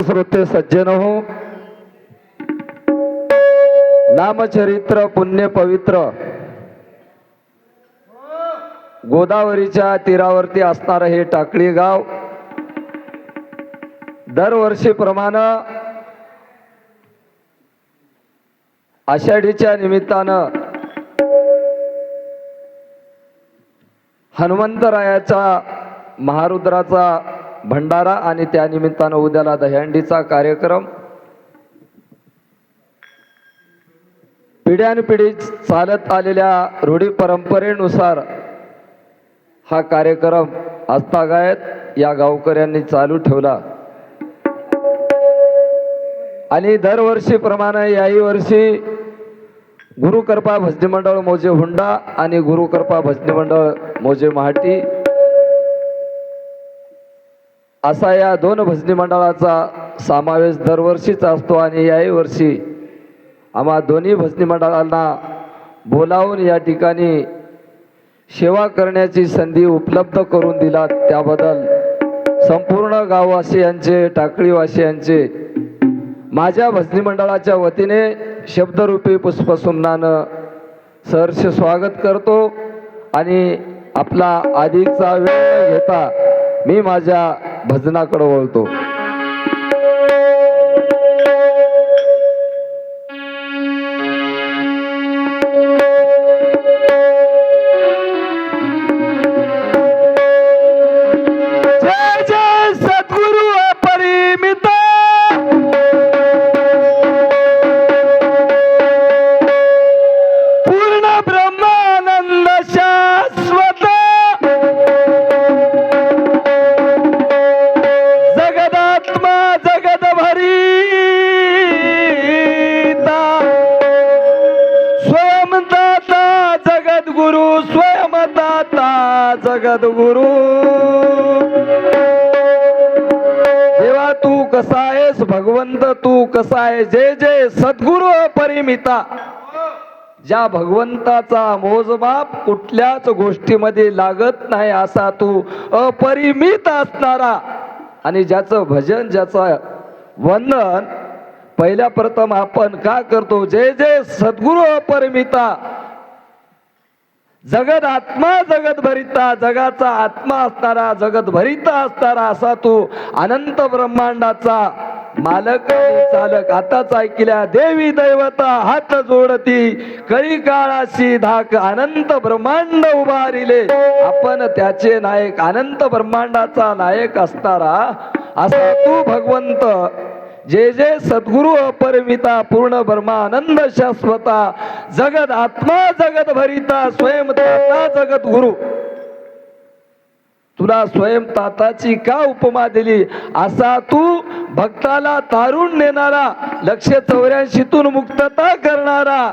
श्रोते सज्जन हो, नामचरित्र पुण्य पवित्र गोदावरीच्या तीरावरती असणारं हे टाकळी गाव दरवर्षीप्रमाणे आषाढीच्या निमित्तानं हनुमंतरायाचा महारुद्राचा भंडारा आणि त्या निमित्तानं उद्याला दहीहंडीचा कार्यक्रम पिढ्यानपिढी चालत आलेल्या रूढी परंपरेनुसार हा कार्यक्रम आजतागायत या गावकऱ्यांनी चालू ठेवला आणि दरवर्षीप्रमाणे याही वर्षी गुरुकृपा भजनी मंडळ मोजे हुंडा आणि गुरुकृपा भजनी मंडळ मोजे महाटी असा या दोन भजनी मंडळाचा समावेश दरवर्षीच असतो आणि याही वर्षी आम्हा दोन्ही भजनी मंडळांना बोलावून या ठिकाणी सेवा करण्याची संधी उपलब्ध करून दिला त्याबद्दल संपूर्ण गाववासियांचे टाकळीवासियांचे माझ्या भजनी मंडळाच्या वतीने शब्दरूपी पुष्पसुमनानं सहर्ष स्वागत करतो आणि आपला अधिकचा वेळ न घेता मी माझ्या भजनाकडे वळतो. जगद्गुरु देवा तू कसा आहेस, भगवंत तू कसा आहे, जय जय सद्गुरु अपरिमिता. ज्या भगवंताचा मोजमाप कुठल्याच गोष्टीमध्ये लागत नाही असा तू अपरिमित असणारा आणि ज्याचं भजन ज्याचं वंदन पहिल्या प्रथम आपण का करतो, जय जय सद्गुरु अपरिमिता. जगत आत्मा जगत भरिता, जगाचा आत्मा असणारा जगत भरिता असणारा असा तू अनंत ब्रह्मांडाचा मालक आणि चालक. आताच ऐकल्या देवी दैवता हात जोडती, कळी काळाशी धाक अनंत ब्रह्मांड उभारिले. आपण त्याचे नायक, अनंत ब्रह्मांडाचा नायक असणारा असा तू भगवंत, जय जय सद्गुरु अपरिमिता, पूर्ण ब्रह्मानंद शाश्वता, जगत आत्मा जगत भरिता, स्वयं ताता जगत गुरु. तुला स्वयं ताताची का उपमा दिली, असा तू भक्ताला तारून नेणारा, 184तून मुक्तता करणारा,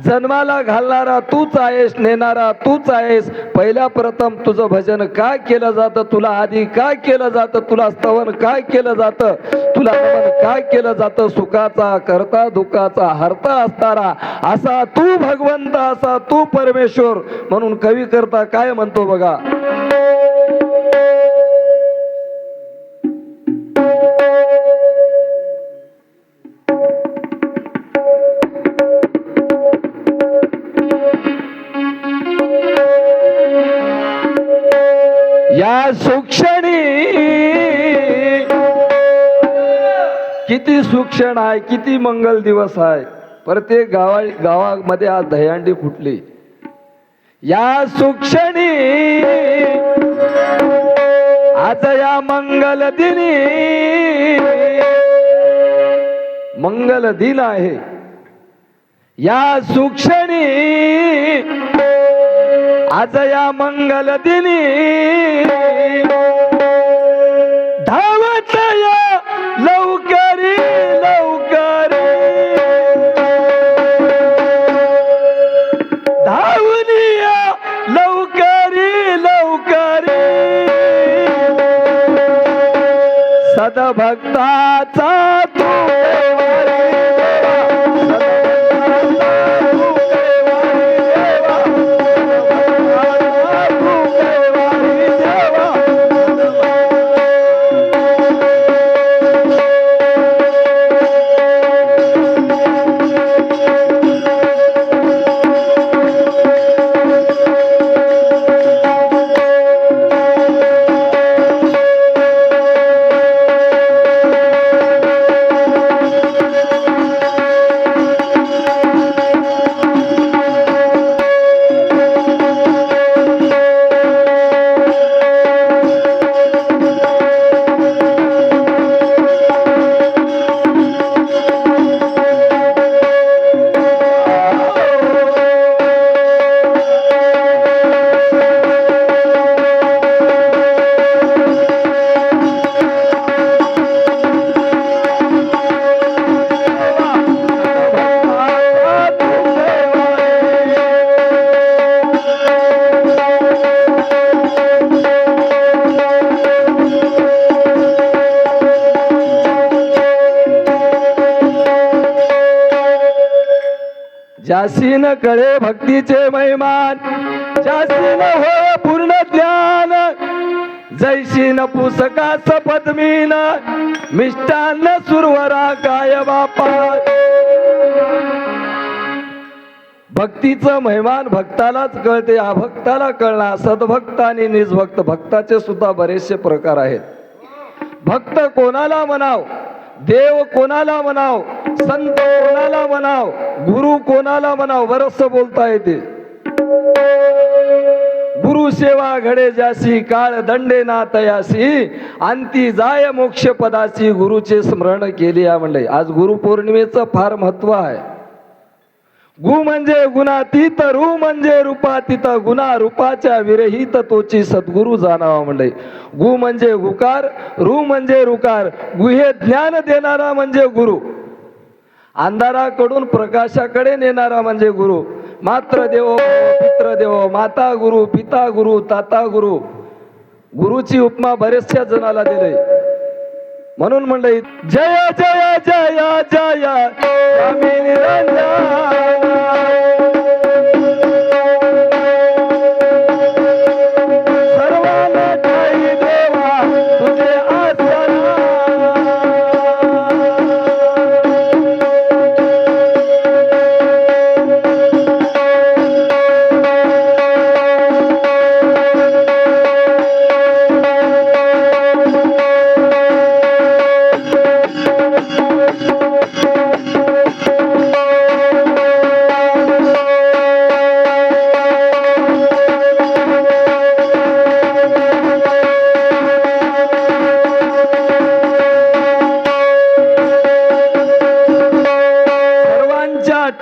जन्माला घालणारा तूच आहेस, नेणारा तूच आहेस. पहिल्या प्रथम तुझं भजन का केलं जातं, तुला आधी का केलं जातं, तुला स्तवन का केलं जातं, तुला नमन का केलं जातं. सुखाचा करता दुःखाचा हरता असणारा असा तू भगवंत, असा तू परमेश्वर. म्हणून कवी करता काय म्हणतो बघा, या सूक्षणी किती सूक्षण आहे, किती मंगल दिवस आहे. प्रत्येक गावामध्ये आज दहीहंडी फुटली. या सूक्षणी आज या मंगल दिनी, मंगल दिन आहे. या सूक्षणी आज या मंगल दिनी धावत या लवकरी लवकरी, धावली या लवकरी लवकरी, सद्भक्ताचा तू ज्यासीन कळे भक्तीचे महिमान, ज्यासीन होय पूर्ण ज्ञान, जैसीन पुसकास पद्मीन, मिष्टान्न सुरवरा काय बापा. भक्तीचं महिमान भक्तालाच कळते, अभक्ताला कळणार. सद्भक्त आणि निजभक्त भक्ताचे सुद्धा बरेचसे प्रकार आहेत. भक्त कोणाला म्हणाव, देव कोणाला म्हणाव, संत कोणाला म्हणाव, गुरु कोणाला म्हणाव, बरंच बोलता येते. गुरु सेवा घडे ज्यासी, काळ दंडे ना तयासी, अंती जाय मोक्ष पदासी, गुरुचे स्मरण केले या म्हणले. आज गुरुपौर्णिमेचं फार महत्व आहे. गु म्हणजे गुणातीत, रू म्हणजे रूपातीत, गुणा रूपाच्या विरहित तोची सद्गुरु जाणावा म्हणले. गु म्हणजे गुकार, रू म्हणजे रुकार, गुहे ज्ञान देणारा म्हणजे गुरु, अंधाराकडून प्रकाशाकडे नेणारा म्हणजे गुरु. मात्र देवो पित्र देवो, माता गुरु, पिता गुरु, ताता गुरु. गुरुची उपमा बरेचशा जणाला दिले. म्हणून म्हणले जय जय जय जय स्वामी निरंजन.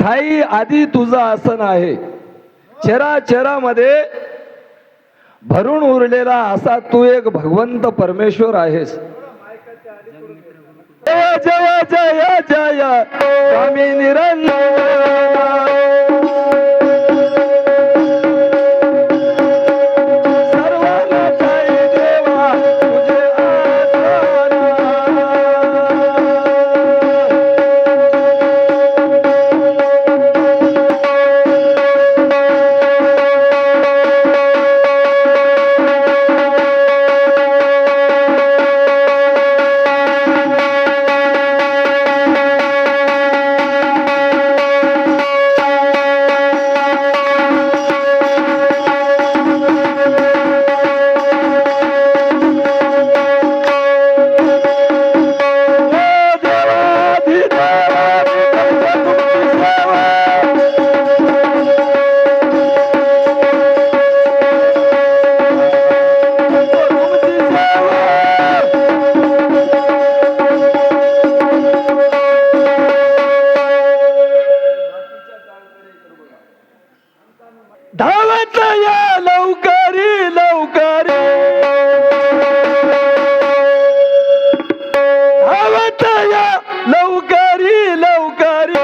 ठाई आधी तुझं आसन आहे, चराचरामध्ये भरून उरलेला असा तू एक भगवंत परमेश्वर आहेस. जय जय जय जय स्वामी निरंजन. धावत या लवकरी लवकरी, धावत या लवकरी लवकरी,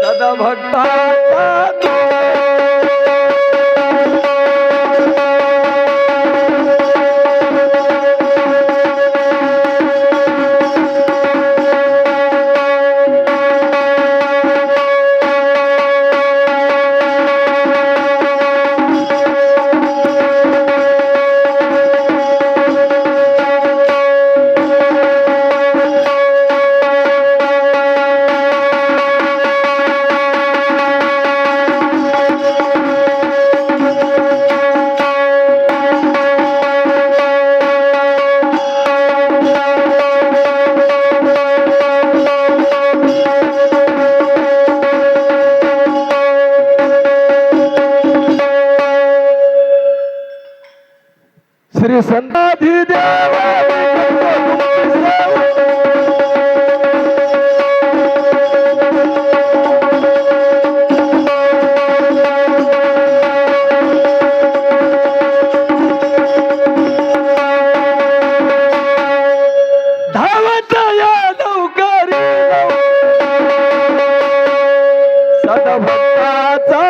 सद्भक्ताचा श्री संताधी देवा धावत या लवकरी, सद्भक्ताचा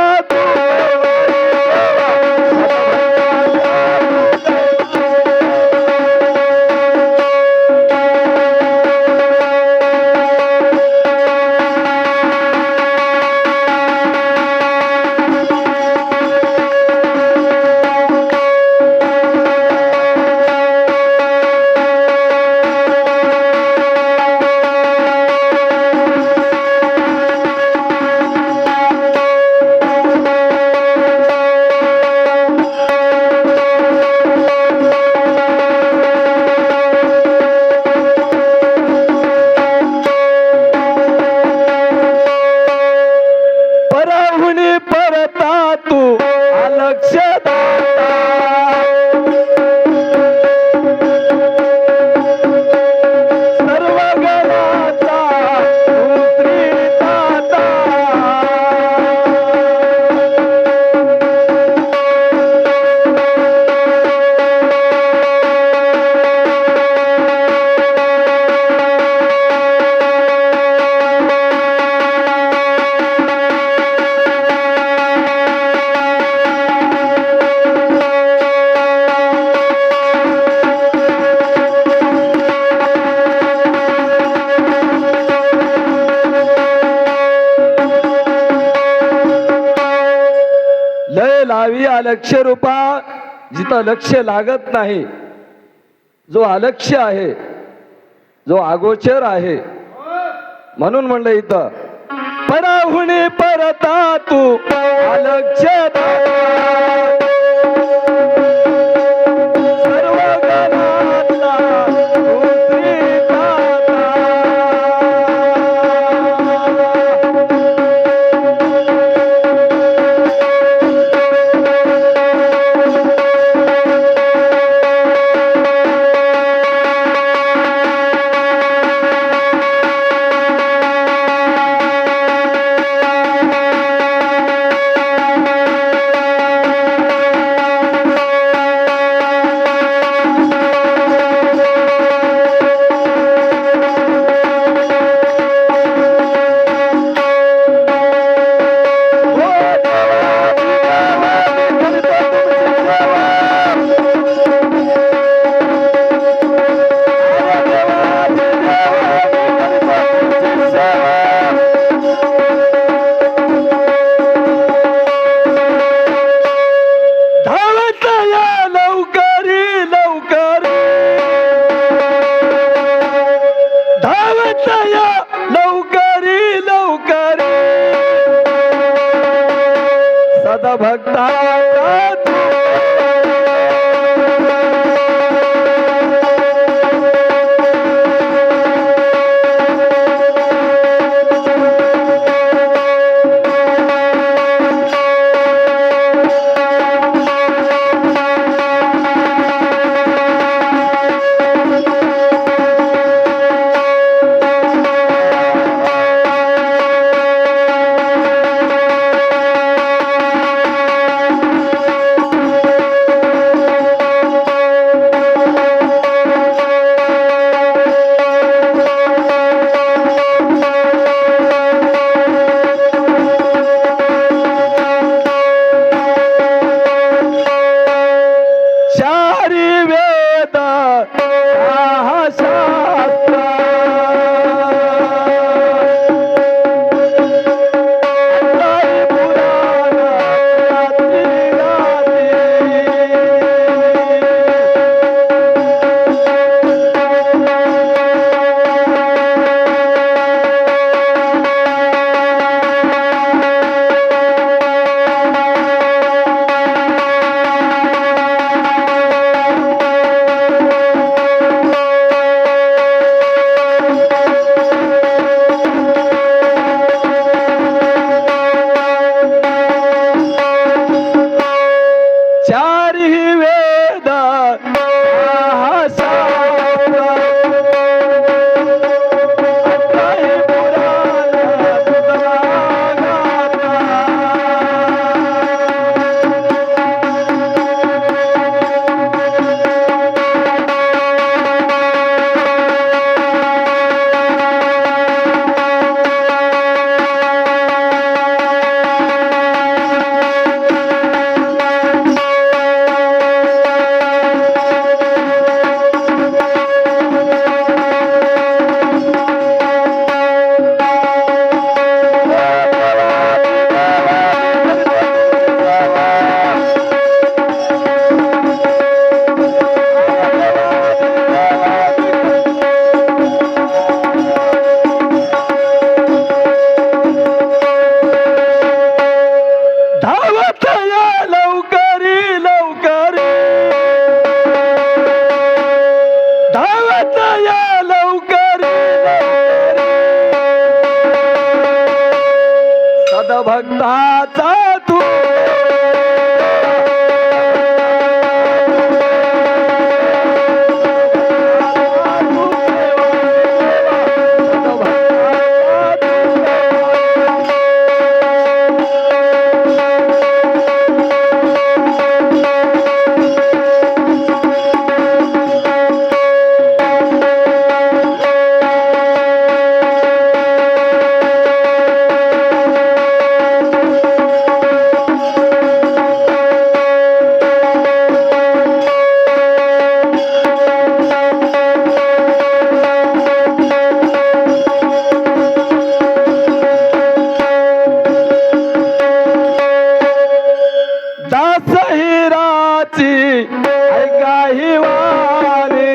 लक्ष दाता सर्व गणाचा तू श्रीदाता लय लावी अलक्ष रूपा जिथं लक्ष लागत नाही जो अलक्ष्य आहे जो अगोचर आहे म्हणून म्हणलं इथं पराहुणी परता तू अलक्ष सर्व गणाचा तू श्रीदाता दासहिराची ऐका ही वाणी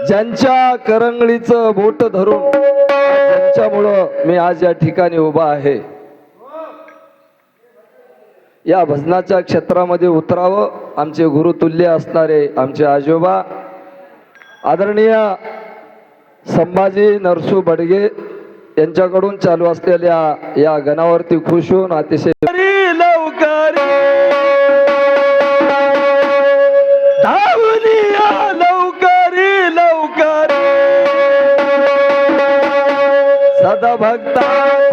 ज्यांच्या करंगळीचं बोट धरून ज्यांच्यामुळं मी आज या ठिकाणी उभा आहे, या भजनाच्या क्षेत्रामध्ये उतरावं आमचे गुरुतुल्य असणारे आमचे आजोबा आदरणीय संभाजी नरसू बडगे यांच्याकडून चालू असलेल्या या गणावरती खुश होऊन अतिशय लवकर सदा भक्ता